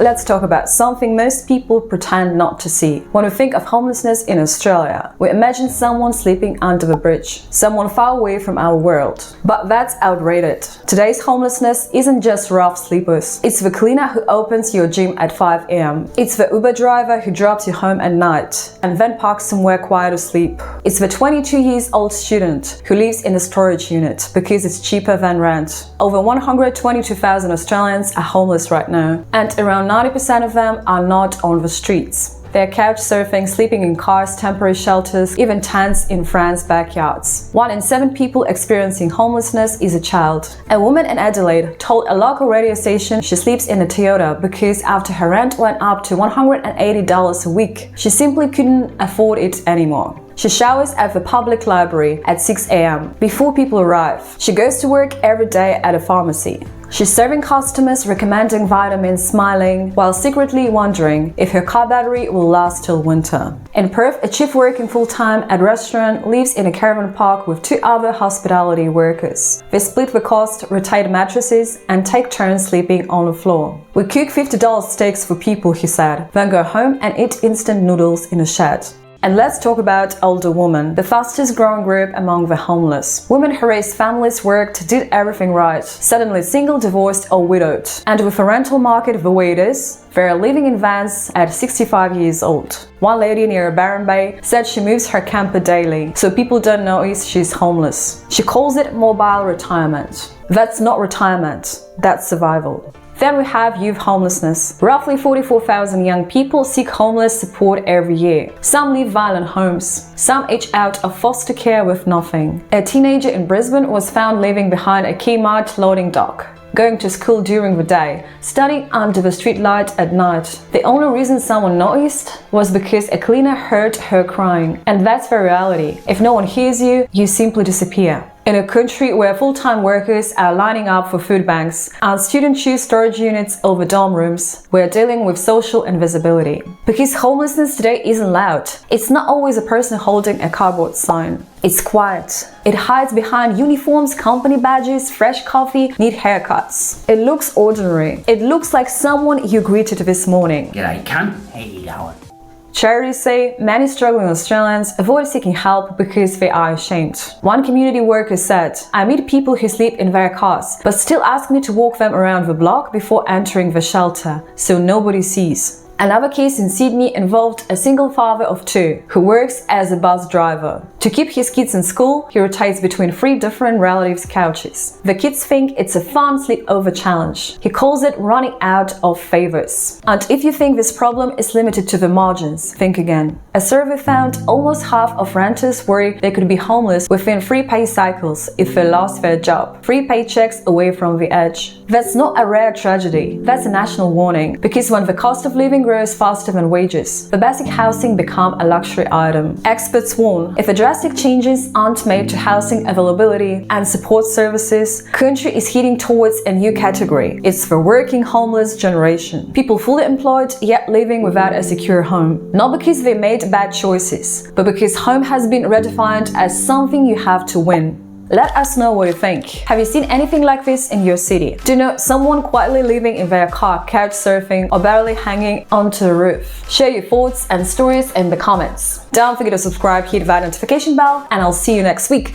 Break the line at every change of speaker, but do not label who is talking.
let's talk about something most people pretend not to see. When we think of homelessness in Australia, we imagine someone sleeping under a bridge, someone far away from our world. But that's outdated. Today's homelessness isn't just rough sleepers. It's the cleaner who opens your gym at 5 a.m. It's the Uber driver who drops you home at night and then parks somewhere quiet to sleep. It's the 22-year-old student who lives in a storage unit because it's cheaper than rent. Over 122,000 Australians are homeless right now, and around 90% of them are not on the streets. They're couch surfing, sleeping in cars, temporary shelters, even tents in friends' backyards. 1 in 7 people experiencing homelessness is a child. A woman in Adelaide told a local radio station she sleeps in a Toyota because after her rent went up to $180 a week, she simply couldn't afford it anymore. She showers at the public library at 6 a.m. before people arrive. She goes to work every day at a pharmacy. She's serving customers, recommending vitamins, smiling, while secretly wondering if her car battery will last till winter. In Perth, a chief working full-time at a restaurant lives in a caravan park with 2 other hospitality workers. They split the cost, rotate mattresses, and take turns sleeping on the floor. We cook $50 steaks for people, he said, then go home and eat instant noodles in a shed. And let's talk about older women, the fastest growing group among the homeless. Women who raised families, worked, did everything right, suddenly single, divorced or widowed. And with the rental market the way it is, they're living in vans at 65 years old. One lady near Byron Bay said she moves her camper daily, so people don't notice she's homeless. She calls it mobile retirement. That's not retirement, that's survival. Then we have youth homelessness. Roughly 44,000 young people seek homeless support every year. Some leave violent homes. Some age out of foster care with nothing. A teenager in Brisbane was found living behind a Kmart loading dock, going to school during the day, studying under the streetlight at night. The only reason someone noticed was because a cleaner heard her crying. And that's the reality. If no one hears you, you simply disappear. In a country where full-time workers are lining up for food banks and students choose storage units over dorm rooms, we're dealing with social invisibility. Because homelessness today isn't loud. It's not always a person holding a cardboard sign. It's quiet. It hides behind uniforms, company badges, fresh coffee, neat haircuts. It looks ordinary. It looks like someone you greeted this morning.
G'day, cunt. How you going?
Charities say many struggling Australians avoid seeking help because they are ashamed. One community worker said, "I meet people who sleep in their cars, but still ask me to walk them around the block before entering the shelter, so nobody sees." Another case in Sydney involved a single father of 2 who works as a bus driver. To keep his kids in school, he rotates between 3 different relatives' couches. The kids think it's a fun sleepover challenge. He calls it running out of favors. And if you think this problem is limited to the margins, think again. A survey found almost half of renters worry they could be homeless within 3 pay cycles if they lost their job. 3 paychecks away from the edge. That's not a rare tragedy. That's a national warning. Because when the cost of living grows faster than wages, the basic housing become a luxury item. Experts warn, if drastic changes aren't made to housing availability and support services, country is heading towards a new category. It's the working homeless generation. People fully employed yet living without a secure home. Not because they made bad choices, but because home has been redefined as something you have to win. Let us know what you think. Have you seen anything like this in your city? Do you know someone quietly living in their car, couch surfing, or barely hanging onto the roof? Share your thoughts and stories in the comments. Don't forget to subscribe, hit that notification bell, and I'll see you next week.